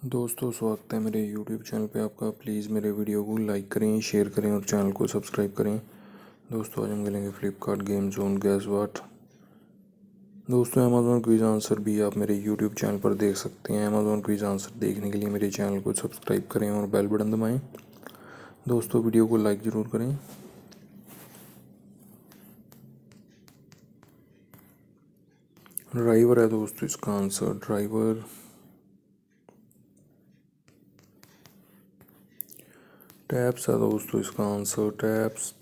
दोस्तों, स्वागत है मेरे YouTube चैनल पे आपका। प्लीज़ मेरे वीडियो को लाइक करें, शेयर करें और चैनल को सब्सक्राइब करें। दोस्तों, आज हम खेलेंगे फ्लिपकार्ट गेम जोन गैस वाट। दोस्तों, अमेज़ॉन क्विज आंसर भी आप मेरे YouTube चैनल पर देख सकते हैं। अमेज़ॉन क्विज आंसर देखने के लिए मेरे चैनल को सब्सक्राइब करें और बेल बटन दबाएँ। दोस्तों, वीडियो को लाइक ज़रूर करें। ड्राइवर है दोस्तों इसका आंसर, ड्राइवर। टैप्स है दोस्तों इसका आंसर, टैप्स।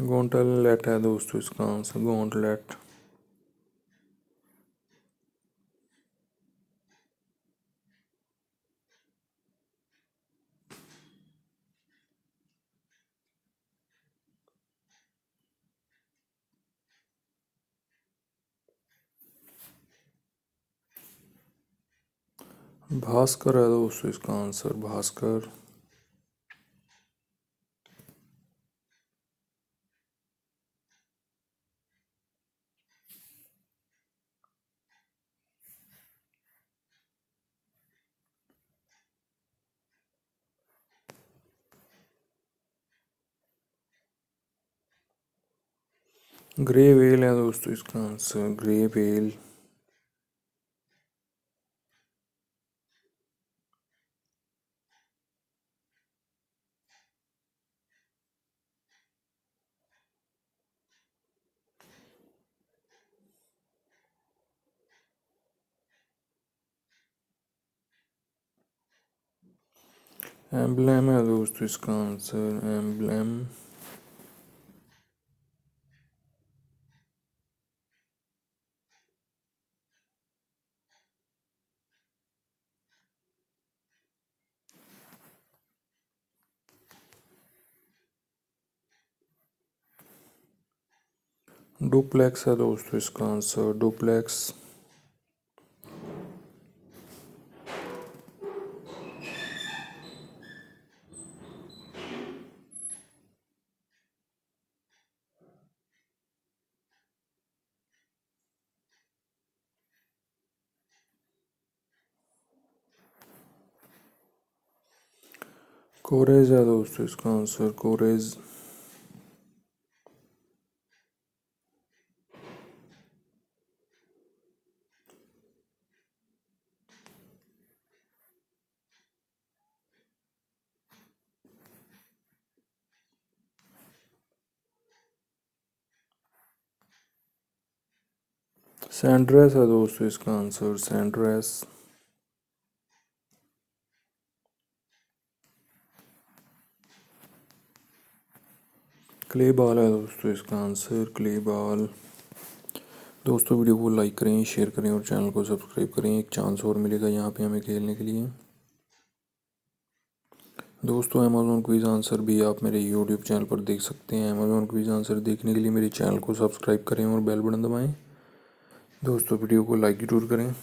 गॉन्टलेट है दोस्तों इसका आंसर, गॉन्टलेट। भास्कर है दोस्तों इसका आंसर, भास्कर। ग्रे वेल है दोस्तों इसका आंसर, ग्रे वेल। एम्ब्लेम है दोस्तों इसका आंसर, एम्ब्लेम। डुप्लेक्स है दोस्तों इसका आंसर, डुप्लेक्स। कोरेज है दोस्तों इसका आंसर, कोरेज। सैंड्रेस है दोस्तों इसका आंसर, सैंड्रेस। क्ले बॉल है दोस्तों इसका आंसर, क्ले बॉल। दोस्तों, वीडियो को लाइक करें, शेयर करें और चैनल को सब्सक्राइब करें। एक चांस और मिलेगा यहाँ पे हमें खेलने के लिए। दोस्तों, अमेज़ॉन क्विज आंसर भी आप मेरे YouTube चैनल पर देख सकते हैं। अमेज़ॉन क्विज आंसर देखने के लिए मेरे चैनल को सब्सक्राइब करें और बेल बटन दबाएं। दोस्तों, वीडियो को लाइक जरूर करें।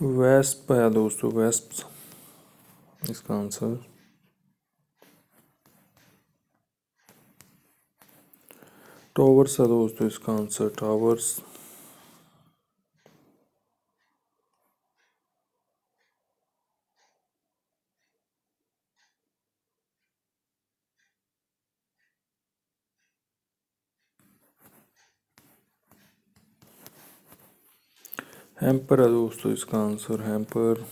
वेस्प है दोस्तों, वेस्प इसका आंसर। टावर्स है दोस्तों इसका आंसर, टावर्स। हैम्पर है दोस्तों इसका आंसर, हैम्पर।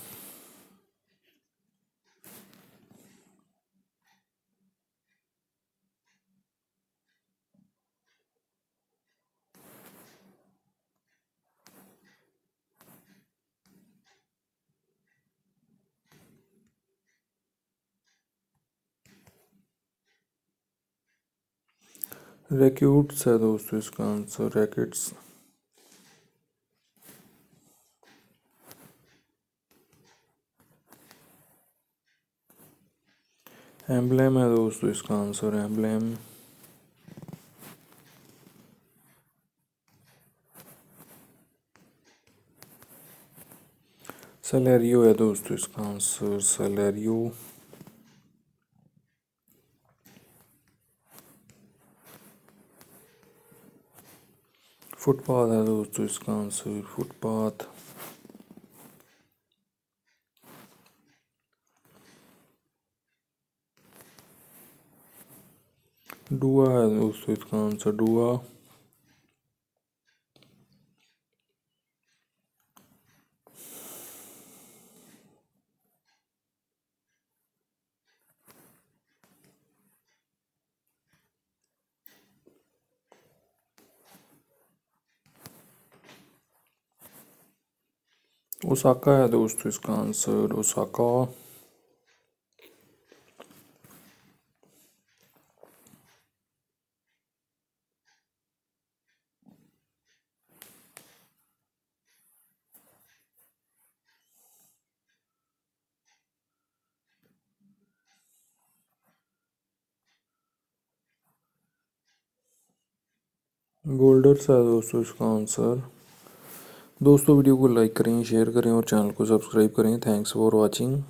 रैक्यूट्स है दोस्तों इसका आंसर, रैकेट्स। एम्ब्लेम है दोस्तों इसका आंसर, एम्ब्लेम। सैलेरियो है दोस्तों इसका आंसर, सैलेरियो। फुटपाथ है दोस्तों इसका आंसर, फुटपाथ। डुआ है दोस्तों इसका आंसर, डुआ। ओसाका है दोस्तों इसका आंसर, ओसाका। गोल्डर्स है दोस्तों इसका आंसर। दोस्तों वीडियो को लाइक करें, शेयर करें और चैनल को सब्सक्राइब करें। Thanks for watching.